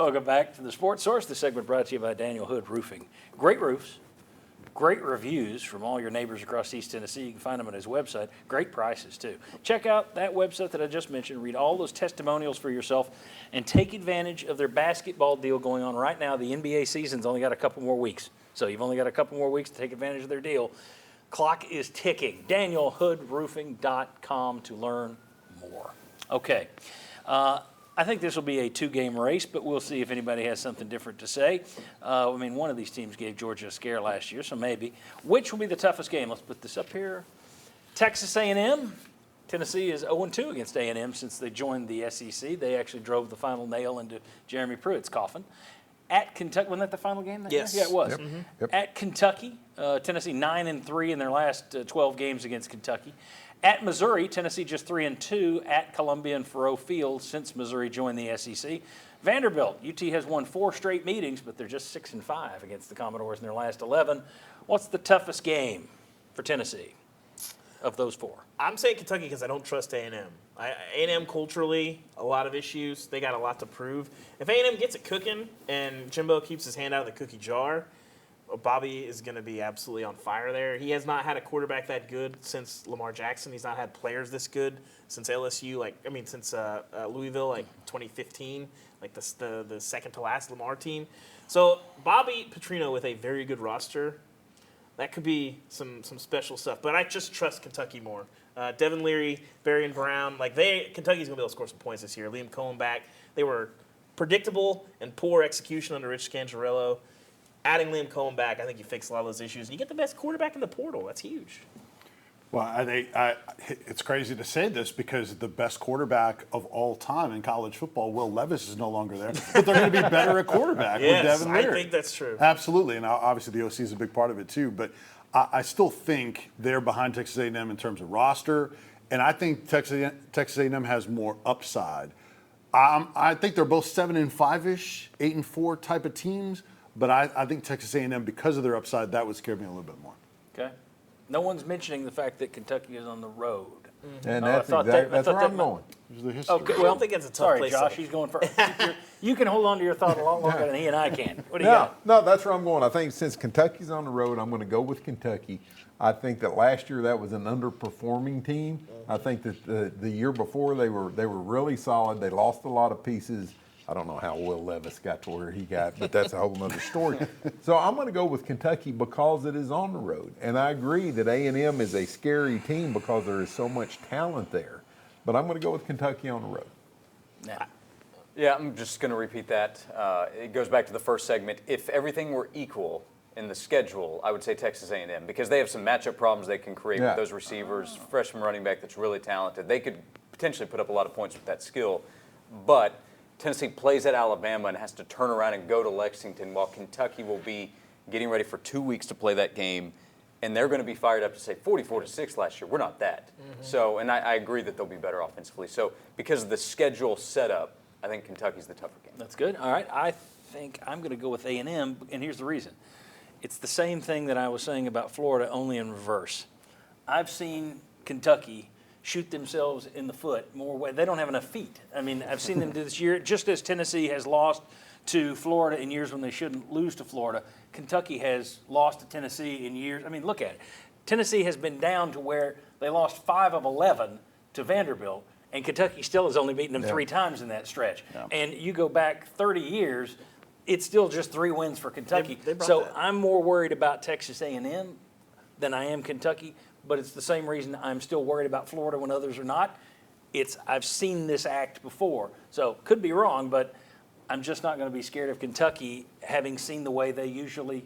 Welcome back to the Sports Source. This segment brought to you by Daniel Hood Roofing. Great roofs, great reviews from all your neighbors across East Tennessee. You can find them on his website. Great prices, too. Check out that website that I just mentioned. Read all those testimonials for yourself and take advantage of their basketball deal going on right now. The NBA season's only got a couple more weeks, so you've only got a couple more weeks to take advantage of their deal. Clock is ticking. DanielHoodRoofing.com to learn more. Okay. I think this will be a two-game race, but we'll see if anybody has something different to say. One of these teams gave Georgia a scare last year, so maybe. Which will be the toughest game? Let's put this up here. Texas A&M. Tennessee is 0-2 against A&M since they joined the SEC. They actually drove the final nail into Jeremy Pruitt's coffin. At Kentucky, wasn't that the final game that Yes. year? Yeah, it was. Yep. Mm-hmm. Yep. At Kentucky, Tennessee 9-3 in their last 12 games against Kentucky. At Missouri, Tennessee just 3-2 at Columbia and Faurot Field since Missouri joined the SEC. Vanderbilt, UT has won 4 straight meetings, but they're just 6-5 against the Commodores in their last 11. What's the toughest game for Tennessee of those 4? I'm saying Kentucky because I don't trust A&M. A&M culturally, a lot of issues. They got a lot to prove. If A&M gets it cooking and Jimbo keeps his hand out of the cookie jar, Bobby is going to be absolutely on fire there. He has not had a quarterback that good since Lamar Jackson. He's not had players this good since LSU, since Louisville, 2015, the second to last Lamar team. So Bobby Petrino with a very good roster, that could be some special stuff. But I just trust Kentucky more. Devin Leary, Berrien Brown, Kentucky's going to be able to score some points this year. Liam Cohen back. They were predictable and poor execution under Rich Scangarello. Adding Liam Cohen back, I think you fix a lot of those issues. And you get the best quarterback in the portal. That's huge. Well, it's crazy to say this because the best quarterback of all time in college football, Will Levis, is no longer there. But they're going to be better at quarterback with Devin Leary. I think that's true. Absolutely, and obviously the OC is a big part of it too. But I still think they're behind Texas A&M in terms of roster, and I think Texas A&M has more upside. I think they're both 7-5-ish, 8-4 type of teams. But I think Texas A&M, because of their upside, that would scare me a little bit more. Okay. No one's mentioning the fact that Kentucky is on the road. And that's where I'm going. Okay, I don't think it's a tough sorry, place. Josh, he's going first. You can hold on to your thought a lot longer than he and I can. What do you got? No, that's where I'm going. I think since Kentucky's on the road, I'm going to go with Kentucky. I think that last year that was an underperforming team. I think that the year before they were really solid. They lost a lot of pieces. I don't know how Will Levis got to where he got, but that's a whole other story. So I'm going to go with Kentucky because it is on the road. And I agree that A&M is a scary team because there is so much talent there. But I'm going to go with Kentucky on the road. Now, Yeah, I'm just going to repeat that. It goes back to the first segment. If everything were equal in the schedule, I would say Texas A&M because they have some matchup problems they can create with those receivers, freshman running back that's really talented. They could potentially put up a lot of points with that skill. But Tennessee plays at Alabama and has to turn around and go to Lexington while Kentucky will be getting ready for 2 weeks to play that game. And they're going to be fired up to say 44-6 last year. We're not that. Mm-hmm. So, and I agree that they'll be better offensively. So because of the schedule setup, I think Kentucky's the tougher game. that's good. All right. I think I'm going to go with A&M, and here's the reason. It's the same thing that I was saying about Florida, only in reverse. I've seen Kentucky shoot themselves in the foot more way. They don't have enough feet. I've seen them do this year, just as Tennessee has lost to Florida in years when they shouldn't lose to Florida. Kentucky has lost to Tennessee in years. Look at it. Tennessee has been down to where they lost 5 of 11 to Vanderbilt, and Kentucky still has only beaten them 3 times in that stretch. Yeah. And you go back 30 years, it's still just 3 wins for Kentucky. So I'm more worried about Texas A&M than I am Kentucky. But it's the same reason I'm still worried about Florida when others are not. I've seen this act before. So could be wrong, but I'm just not going to be scared of Kentucky having seen the way they usually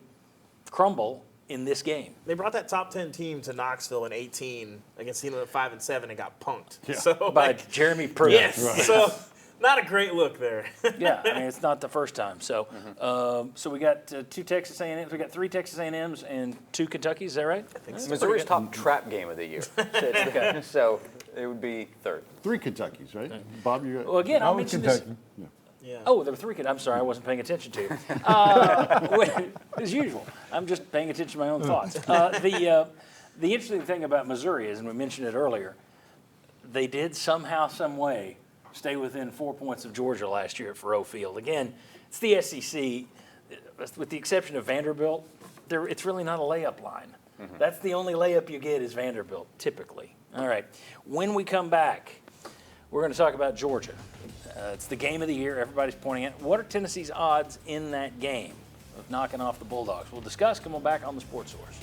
crumble in this game. They brought that top 10 team to Knoxville in 18 against team at 5-7 and got punked. Yeah. So, By Jeremy Pruitt. Yes. Right. So not a great look there. Yeah, it's not the first time. So, so we got 2 Texas A&Ms. We got 3 Texas A&Ms and 2 Kentuckys. Is that right? I think so. Missouri's top trap game of the year. So it would be 3rd. 3 Kentuckys, right? Bob, you got? Well, again, I'll I'm mention Kentucky. this. Yeah. Oh, there were 3. I'm sorry, I wasn't paying attention to you. As usual, I'm just paying attention to my own thoughts. The interesting thing about Missouri is, and we mentioned it earlier, they did somehow, some way stay within 4 points of Georgia last year at Faroe Field. Again, it's the SEC. With the exception of Vanderbilt, it's really not a layup line. That's the only layup you get is Vanderbilt, typically. All right. When we come back, we're going to talk about Georgia. It's the game of the year. Everybody's pointing at. What are Tennessee's odds in that game of knocking off the Bulldogs? We'll discuss. Come on back on the Sports Source.